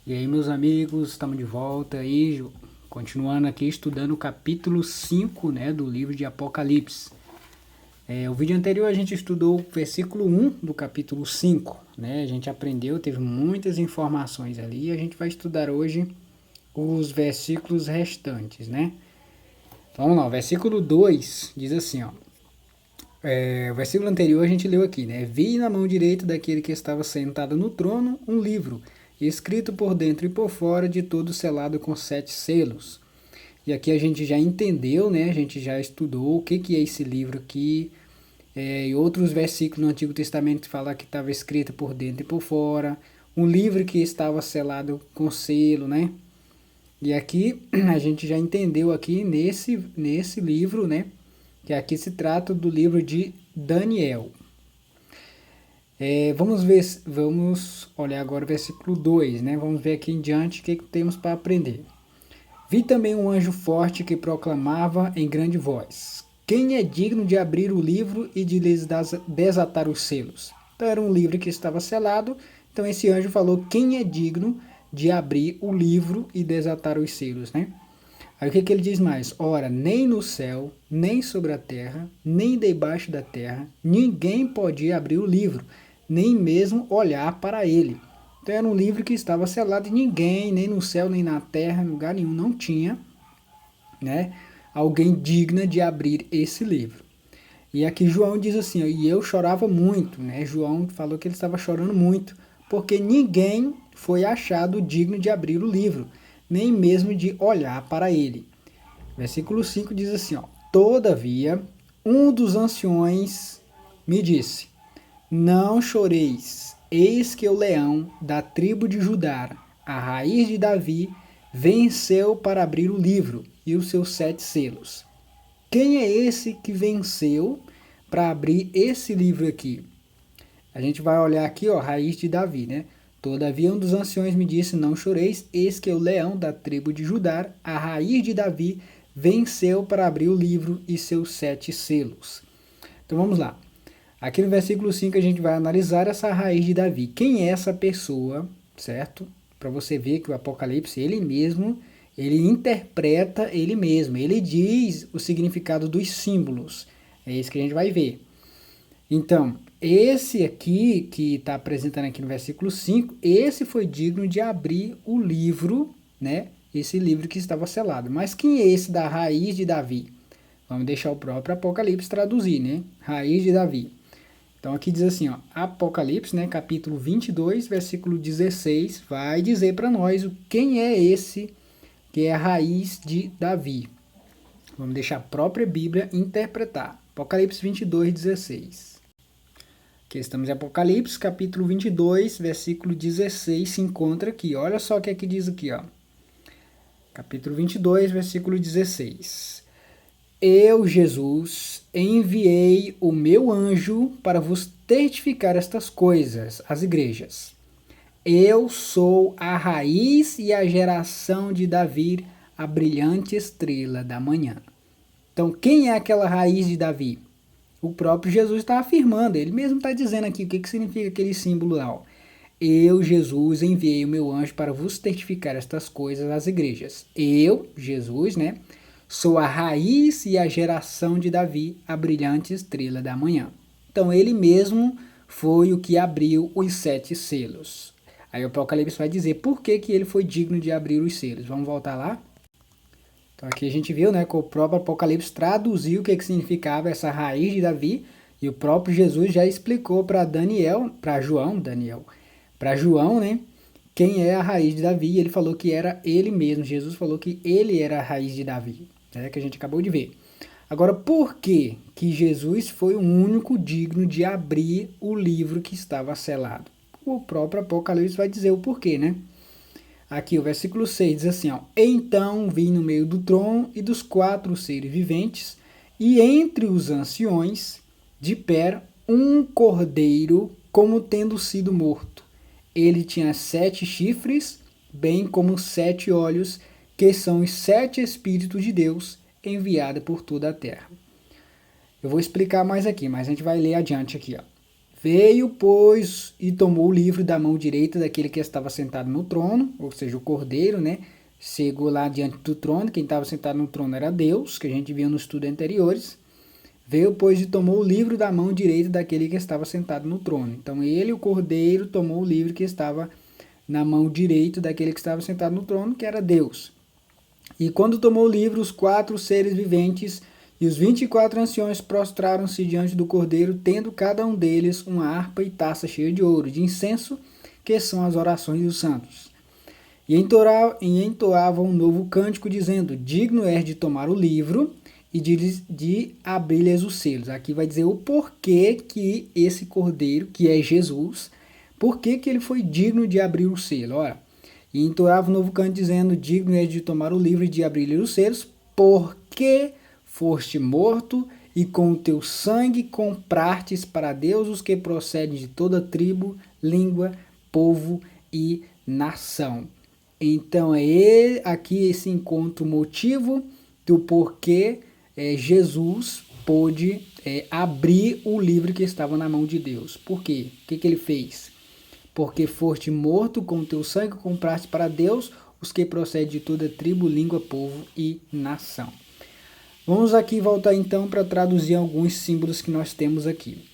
E aí, meus amigos, estamos de volta aí, continuando aqui estudando o capítulo 5, né, do livro de Apocalipse. O vídeo anterior a gente estudou o versículo 1 do capítulo 5, né? A gente aprendeu, teve muitas informações ali e a gente vai estudar hoje os versículos restantes, né? Então, vamos lá, o versículo 2 diz assim, ó. O versículo anterior a gente leu aqui, né? Vi na mão direita daquele que estava sentado no trono um livro, escrito por dentro e por fora, de todo selado com 7 selos. E aqui a gente já entendeu, né? A gente já estudou o que é esse livro aqui. E outros versículos no Antigo Testamento falam que estava escrito por dentro e por fora. Um livro que estava selado com selo, né? E aqui a gente já entendeu aqui nesse livro, né? Que aqui se trata do livro de Daniel. Vamos olhar agora o versículo 2, né? Vamos ver aqui em diante o que temos para aprender. Vi também um anjo forte que proclamava em grande voz: quem é digno de abrir o livro e de lhes desatar os selos? Então era um livro que estava selado, então esse anjo falou quem é digno de abrir o livro e desatar os selos, né? Aí o que ele diz mais? Ora, nem no céu, nem sobre a terra, nem debaixo da terra, ninguém podia abrir o livro, nem mesmo olhar para ele. Então era um livro que estava selado e ninguém, nem no céu, nem na terra, em lugar nenhum, não tinha, né, alguém digna de abrir esse livro. E aqui João diz assim, ó, e eu chorava muito, né? João falou que ele estava chorando muito, porque ninguém foi achado digno de abrir o livro, nem mesmo de olhar para ele. Versículo 5 diz assim, ó, todavia, um dos anciões me disse, não choreis, eis que o leão da tribo de Judá, a raiz de Davi, venceu para abrir o livro e os seus 7 selos. Quem é esse que venceu para abrir esse livro aqui? A gente vai olhar aqui, ó, raiz de Davi, né? Todavia um dos anciões me disse, não choreis, eis que o leão da tribo de Judá, a raiz de Davi, venceu para abrir o livro e seus 7 selos. Então vamos lá. Aqui no versículo 5 a gente vai analisar essa raiz de Davi. Quem é essa pessoa, certo? Para você ver que o Apocalipse, ele mesmo, ele interpreta ele mesmo. Ele diz o significado dos símbolos. É isso que a gente vai ver. Então, esse aqui, que está apresentando aqui no versículo 5, esse foi digno de abrir o livro, né? Esse livro que estava selado. Mas quem é esse da raiz de Davi? Vamos deixar o próprio Apocalipse traduzir, né? Raiz de Davi. Então aqui diz assim, ó, Apocalipse, né, capítulo 22, versículo 16, vai dizer para nós quem é esse que é a raiz de Davi. Vamos deixar a própria Bíblia interpretar. Apocalipse 22, 16. Aqui estamos em Apocalipse, capítulo 22, versículo 16, se encontra aqui. Olha só o que aqui diz aqui, ó. Capítulo 22, versículo 16. Eu, Jesus, enviei o meu anjo para vos testificar estas coisas, as igrejas. Eu sou a raiz e a geração de Davi, a brilhante estrela da manhã. Então, quem é aquela raiz de Davi? O próprio Jesus está afirmando, ele mesmo está dizendo aqui o que significa aquele símbolo lá. Ó. Eu, Jesus, enviei o meu anjo para vos testificar estas coisas às igrejas. Eu, Jesus, né? Sou a raiz e a geração de Davi, a brilhante estrela da manhã. Então ele mesmo foi o que abriu os 7 selos. Aí o Apocalipse vai dizer por que ele foi digno de abrir os selos. Vamos voltar lá? Então aqui a gente viu, né, que o próprio Apocalipse traduziu o que significava essa raiz de Davi, e o próprio Jesus já explicou para João, né, quem é a raiz de Davi, e ele falou que era ele mesmo, Jesus falou que ele era a raiz de Davi, né, que a gente acabou de ver. Agora, por que Jesus foi o único digno de abrir o livro que estava selado? O próprio Apocalipse vai dizer o porquê, né? Aqui o versículo 6 diz assim, ó, então vi no meio do trono e dos 4 seres viventes, e entre os anciões, de pé, um cordeiro como tendo sido morto. Ele tinha 7 chifres, bem como 7 olhos, que são os 7 Espíritos de Deus enviados por toda a terra. Eu vou explicar mais aqui, mas a gente vai ler adiante aqui. Ó. Veio, pois, e tomou o livro da mão direita daquele que estava sentado no trono, ou seja, o cordeiro, né? Chegou lá diante do trono, quem estava sentado no trono era Deus, que a gente viu nos estudos anteriores. Veio, pois, e tomou o livro da mão direita daquele que estava sentado no trono. Então, ele, o cordeiro, tomou o livro que estava na mão direita daquele que estava sentado no trono, que era Deus. E quando tomou o livro, os 4 seres viventes e os 24 anciões prostraram-se diante do cordeiro, tendo cada um deles uma harpa e taça cheia de ouro, de incenso, que são as orações dos santos. E entoavam um novo cântico, dizendo: digno és de tomar o livro e de abrir-lhes os selos. Aqui vai dizer o porquê que esse cordeiro, que é Jesus, por que ele foi digno de abrir o selo. Ora, e entoava um novo canto, dizendo: digno és de tomar o livro e de abrir-lhe os selos, porque foste morto e com o teu sangue comprastes para Deus os que procedem de toda tribo, língua, povo e nação. Então é aqui esse encontro, motivo do porquê Jesus pôde abrir o livro que estava na mão de Deus. Por quê? O que ele fez? Porque foste morto, com o teu sangue compraste para Deus os que procedem de toda tribo, língua, povo e nação. Vamos aqui voltar então para traduzir alguns símbolos que nós temos aqui.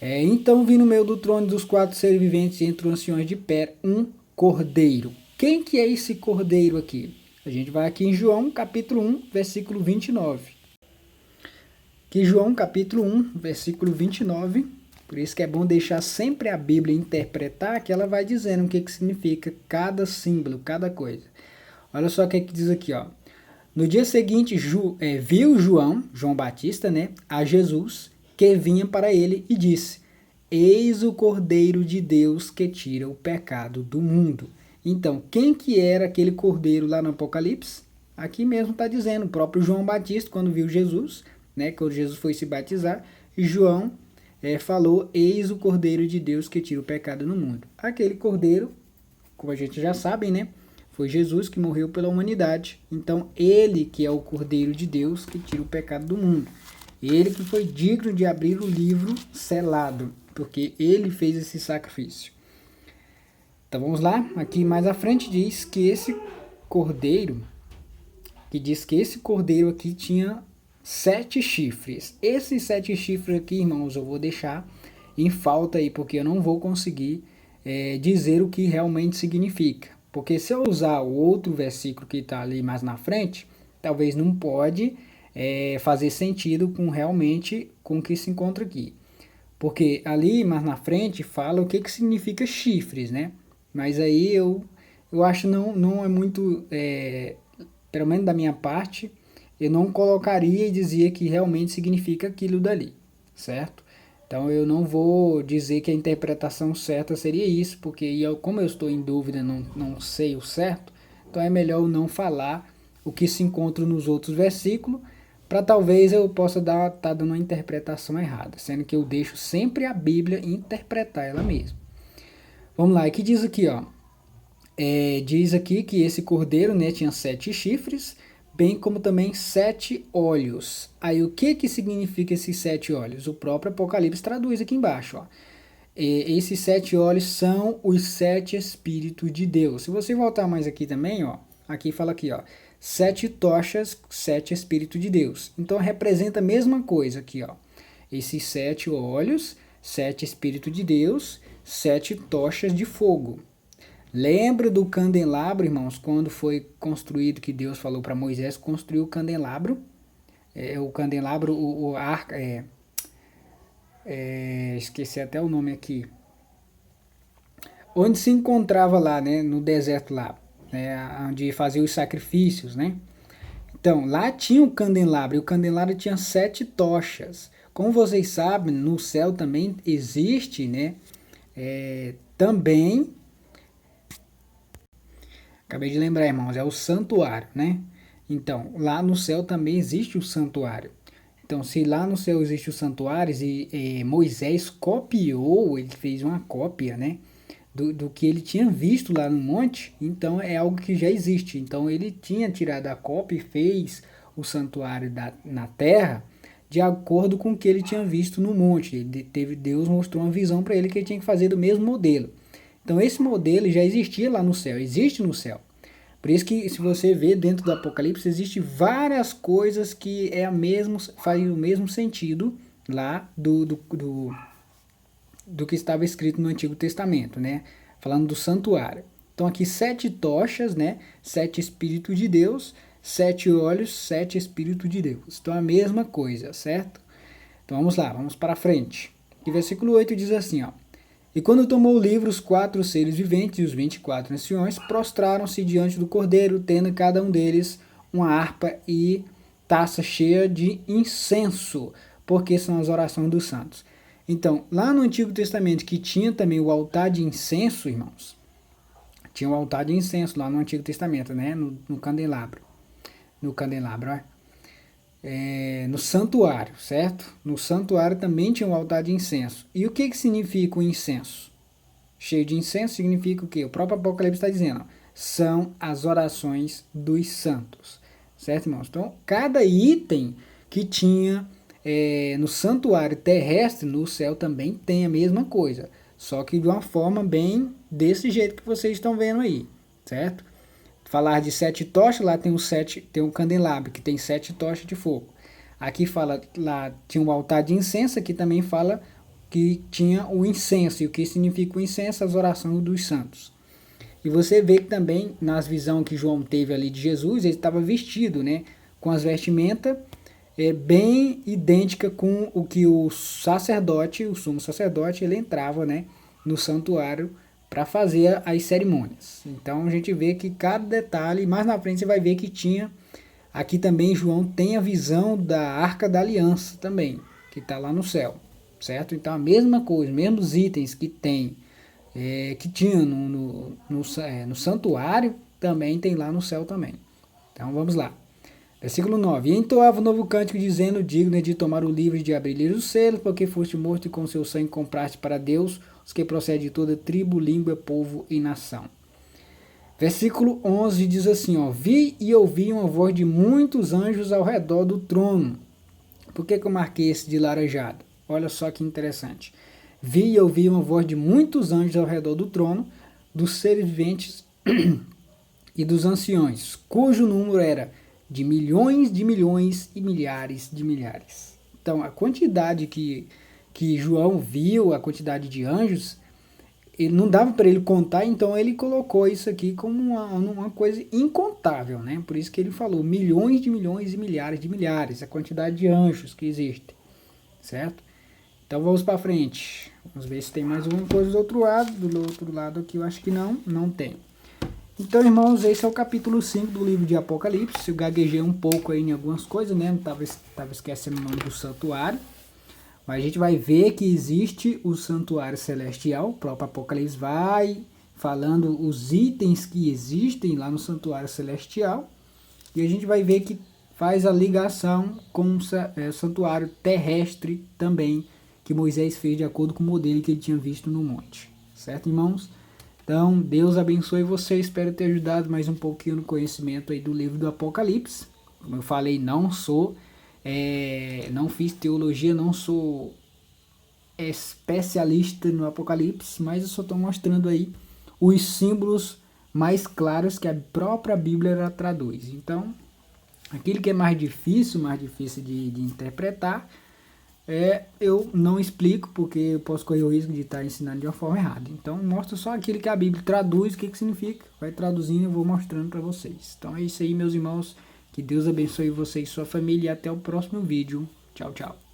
Então vi no meio do trono dos 4 seres viventes, entre os anciões de pé, um cordeiro. Quem que é esse cordeiro aqui? A gente vai aqui em João capítulo 1, versículo 29. Aqui João capítulo 1, versículo 29. Por isso que é bom deixar sempre a Bíblia interpretar, que ela vai dizendo o que significa cada símbolo, cada coisa. Olha só o que diz aqui, ó. No dia seguinte, viu João Batista, né, a Jesus, que vinha para ele e disse: eis o Cordeiro de Deus que tira o pecado do mundo. Então, quem que era aquele cordeiro lá no Apocalipse? Aqui mesmo está dizendo, o próprio João Batista, quando viu Jesus, né, quando Jesus foi se batizar, João falou: eis o Cordeiro de Deus que tira o pecado no mundo. Aquele cordeiro, como a gente já sabe, né, foi Jesus que morreu pela humanidade. Então, ele que é o Cordeiro de Deus que tira o pecado do mundo. Ele que foi digno de abrir o livro selado, porque ele fez esse sacrifício. Então vamos lá, aqui mais à frente diz que esse cordeiro aqui tinha 7 chifres. Esses 7 chifres aqui, irmãos, eu vou deixar em falta aí, porque eu não vou conseguir dizer o que realmente significa. Porque se eu usar o outro versículo que está ali mais na frente, talvez não pode fazer sentido realmente com o que se encontra aqui. Porque ali mais na frente fala o que significa chifres, né? Mas aí eu acho não é muito, pelo menos da minha parte, eu não colocaria e dizia que realmente significa aquilo dali, certo? Então eu não vou dizer que a interpretação certa seria isso, porque como eu estou em dúvida, não sei o certo, então é melhor eu não falar o que se encontra nos outros versículos, para talvez eu possa estar dando uma interpretação errada, sendo que eu deixo sempre a Bíblia interpretar ela mesma. Vamos lá, aqui diz aqui, ó. Diz aqui que esse cordeiro, né, tinha 7 chifres, bem como também 7 olhos. Aí o que significa esses 7 olhos? O próprio Apocalipse traduz aqui embaixo, ó. Esses 7 olhos são os 7 Espíritos de Deus. Se você voltar mais aqui também, ó, aqui fala aqui, ó, 7 tochas, 7 Espíritos de Deus. Então representa a mesma coisa aqui, ó. Esses 7 olhos, 7 Espíritos de Deus, 7 tochas de fogo. Lembra do candelabro, irmãos, quando foi construído, que Deus falou para Moisés construir o candelabro? O candelabro, o arca, esqueci até o nome aqui. Onde se encontrava lá, né, no deserto lá, onde fazia os sacrifícios, né? Então, lá tinha o candelabro, e o candelabro tinha 7 tochas. Como vocês sabem, no céu também existe, né, também, acabei de lembrar, irmãos, é o santuário, né? Então, lá no céu também existe o santuário. Então, se lá no céu existe os santuários e Moisés copiou, ele fez uma cópia, né, do que ele tinha visto lá no monte, então é algo que já existe. Então, ele tinha tirado a cópia e fez o santuário na terra, de acordo com o que ele tinha visto no monte. Deus mostrou uma visão para ele que ele tinha que fazer do mesmo modelo. Então esse modelo já existia lá no céu, existe no céu. Por isso que se você vê dentro do Apocalipse, existe várias coisas que fazem o mesmo sentido lá do que estava escrito no Antigo Testamento, né? Falando do santuário. Então aqui 7 tochas, né? 7 Espíritos de Deus, 7 olhos, 7 Espíritos de Deus. Então a mesma coisa, certo? Então vamos lá, vamos para frente. E versículo 8 diz assim, ó. E quando tomou o livro, os 4 seres viventes e os 24 anciões prostraram-se diante do Cordeiro, tendo cada um deles uma harpa e taça cheia de incenso, porque são as orações dos santos. Então, lá no Antigo Testamento, que tinha também o altar de incenso, irmãos, tinha o altar de incenso lá no Antigo Testamento, né? No candelabro. No candelabro, ó. No santuário, certo? No santuário também tinha um altar de incenso. E o que significa o incenso? Cheio de incenso significa o quê? O próprio Apocalipse está dizendo, ó, são as orações dos santos, certo, irmãos? Então, cada item que tinha no santuário terrestre, no céu também tem a mesma coisa, só que de uma forma bem desse jeito que vocês estão vendo aí, certo? Falar de 7 tochas, lá tem um candelabro que tem 7 tochas de fogo. Aqui fala, lá tinha um altar de incenso, aqui também fala que tinha o incenso. E o que significa o incenso? As orações dos santos. E você vê que também, nas visões que João teve ali de Jesus, ele estava vestido, né? Com as vestimentas bem idêntica com o que o sacerdote, o sumo sacerdote, ele entrava, né? No santuário para fazer as cerimônias. Então a gente vê que cada detalhe, mais na frente você vai ver que tinha, aqui também João tem a visão da Arca da Aliança também, que está lá no céu, certo? Então a mesma coisa, mesmos itens que tem, que tinha no santuário, também tem lá no céu também. Então vamos lá. Versículo 9. E entoava um novo cântico, dizendo, digno é de tomar o livro e de abrir os selos, porque foste morto e com seu sangue compraste para Deus os que procedem de toda tribo, língua, povo e nação. Versículo 11 diz assim, ó, vi e ouvi uma voz de muitos anjos ao redor do trono. Por que eu marquei esse de laranjado? Olha só que interessante. Vi e ouvi uma voz de muitos anjos ao redor do trono, dos seres viventes e dos anciões, cujo número era de milhões e milhares de milhares. Então, a quantidade que João viu, a quantidade de anjos, ele não dava para ele contar, então ele colocou isso aqui como uma coisa incontável, né? Por isso que ele falou milhões e milhares de milhares, a quantidade de anjos que existe, certo? Então vamos para frente, vamos ver se tem mais alguma coisa do outro lado aqui eu acho que não tem. Então, irmãos, esse é o capítulo 5 do livro de Apocalipse. Eu gaguejei um pouco aí em algumas coisas, né? Não estava esquecendo o nome do santuário. Mas a gente vai ver que existe o santuário celestial. O próprio Apocalipse vai falando os itens que existem lá no santuário celestial. E a gente vai ver que faz a ligação com o santuário terrestre também, que Moisés fez de acordo com o modelo que ele tinha visto no monte. Certo, irmãos? Então, Deus abençoe você, espero ter ajudado mais um pouquinho no conhecimento aí do livro do Apocalipse. Como eu falei, não fiz teologia, não sou especialista no Apocalipse, mas eu só estou mostrando aí os símbolos mais claros que a própria Bíblia ela traduz. Então, aquilo que é mais difícil de interpretar, eu não explico, porque eu posso correr o risco de estar ensinando de uma forma errada. Então, mostro só aquilo que a Bíblia traduz, o que significa. Vai traduzindo e eu vou mostrando para vocês. Então é isso aí, meus irmãos. Que Deus abençoe você e sua família. E até o próximo vídeo. Tchau, tchau.